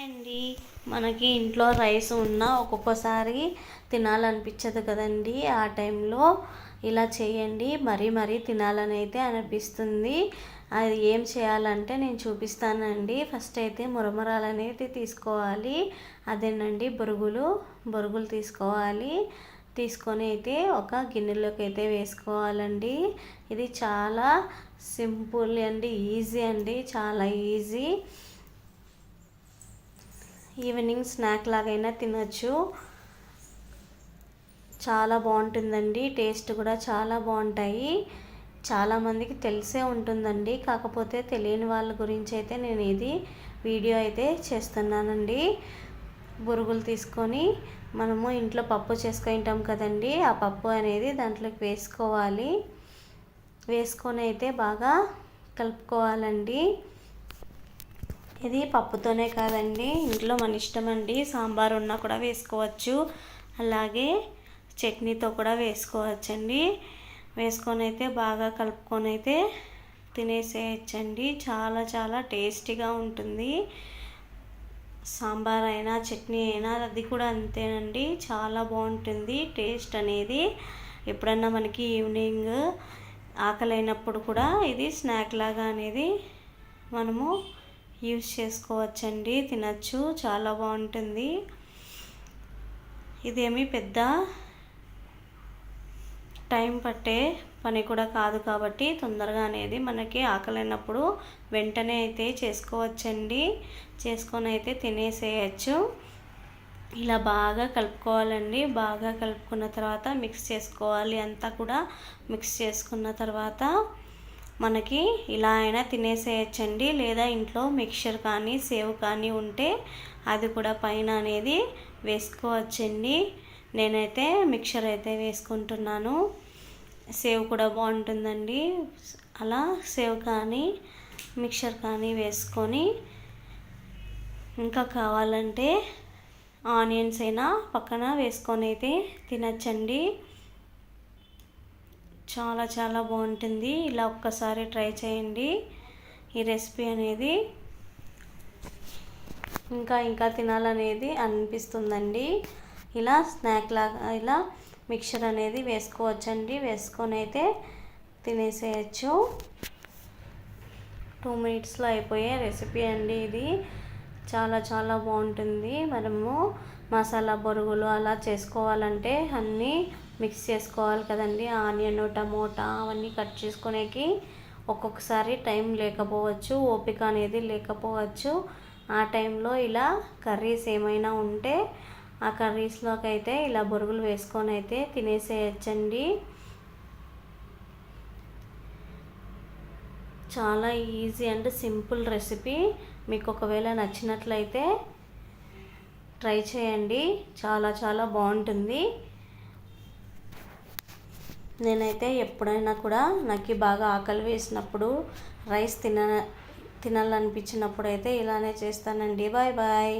అండి. మనకి ఇంట్లో రైస్ ఉన్నా ఒక్కొక్కసారి తినాలనిపించదు కదండి. ఆ టైంలో ఇలా చేయండి, మరీ మరీ తినాలని అయితే అనిపిస్తుంది. అది ఏం చేయాలంటే నేను చూపిస్తానండి. ఫస్ట్ అయితే మురమురాలు అనేది తీసుకోవాలి. అదేనండి బొరుగులు తీసుకోవాలి. తీసుకొని అయితే ఒక గిన్నెలోకి అయితే వేసుకోవాలండి. ఇది చాలా సింపుల్ అండి, ఈజీ అండి, చాలా ఈజీ. ఈవినింగ్ స్నాక్ లాగైనా తినొచ్చు. చాలా బాగుంటుందండి, టేస్ట్ కూడా చాలా బాగుంటాయి. చాలామందికి తెలిసే ఉంటుందండి, కాకపోతే తెలియని వాళ్ళ గురించి అయితే నేను ఇది వీడియో అయితే చేస్తున్నానండి. బొరుగులు తీసుకొని మనము ఇంట్లో పప్పు చేసుకుంటాం కదండి, ఆ పప్పు అనేది దాంట్లోకి వేసుకోవాలి. వేసుకొని అయితే బాగా కలుపుకోవాలండి. ఇది పప్పుతోనే కాదండి, ఇంట్లో మన ఇష్టం అండి. సాంబార్ ఉన్నా కూడా వేసుకోవచ్చు, అలాగే చట్నీతో కూడా వేసుకోవచ్చండి. వేసుకొని అయితే బాగా కలుపుకొని అయితే తినేసేయచ్చండి. చాలా చాలా టేస్టీగా ఉంటుంది. సాంబార్ అయినా చట్నీ అయినా అది కూడా అంతేనండి, చాలా బాగుంటుంది టేస్ట్ అనేది. ఎప్పుడన్నా మనకి ఈవినింగ్ ఆకలి అయినప్పుడు కూడా ఇది స్నాక్ లాగా అనేది మనము యూస్ చేసుకోవచ్చండి, తినచ్చు, చాలా బాగుంటుంది. ఇదేమీ పెద్ద టైం పట్టే పని కూడా కాదు కాబట్టి తొందరగా అనేది మనకి ఆకలినప్పుడు వెంటనే అయితే చేసుకోవచ్చండి. చేసుకొని అయితే తినేసేయచ్చు. ఇలా బాగా కలుపుకోవాలండి. బాగా కలుపుకున్న తర్వాత మిక్స్ చేసుకోవాలి. అంతా కూడా మిక్స్ చేసుకున్న తర్వాత మనకి ఇలా అయినా తినేసేయచ్చండి. లేదా ఇంట్లో మిక్చర్ కానీ సేవ్ కానీ ఉంటే అది కూడా పైన అనేది వేసుకోవచ్చండి. నేనైతే మిక్చర్ అయితే వేసుకుంటున్నాను. సేవ్ కూడా బాగుంటుందండి. అలా సేవ్ కానీ మిక్చర్ కానీ వేసుకొని ఇంకా కావాలంటే ఆనియన్స్ అయినా పక్కన వేసుకొని అయితే తినచ్చండి. చాలా చాలా బాగుంటుంది. ఇలా ఒక్కసారి ట్రై చేయండి ఈ రెసిపీ అనేది. ఇంకా తినాలనేది అనిపిస్తుందండి. ఇలా స్నాక్ లాగా ఇలా మిక్చర్ అనేది వేసుకోవచ్చండి. వేసుకొని అయితే తినేసేయచ్చు. 2 మినిట్స్లో అయిపోయే రెసిపీ అండి ఇది. చాలా చాలా బాగుంటుంది. మనము మసాలా బొరుగులు అలా చేసుకోవాలంటే అన్నీ మిక్స్ చేసుకోవాలి కదండి. ఆనియన్, టమోటా అవన్నీ కట్ చేసుకునేకి ఒక్కొక్కసారి టైం లేకపోవచ్చు, ఓపిక అనేది లేకపోవచ్చు. ఆ టైంలో ఇలా కర్రీస్ ఏమైనా ఉంటే ఆ కర్రీస్లోకి అయితే ఇలా బొరుగులు వేసుకొని అయితే తినేసేయచ్చండి. చాలా ఈజీ అండ్ సింపుల్ రెసిపీ. మీకు ఒకవేళ నచ్చినట్లయితే ట్రై చేయండి, చాలా చాలా బాగుంటుంది. నేనైతే ఎప్పుడైనా కూడా నాకు బాగా ఆకలి వేసినప్పుడు రైస్ తినాలనిపించినప్పుడు అయితే ఇలానే చేస్తానండి. Bye bye.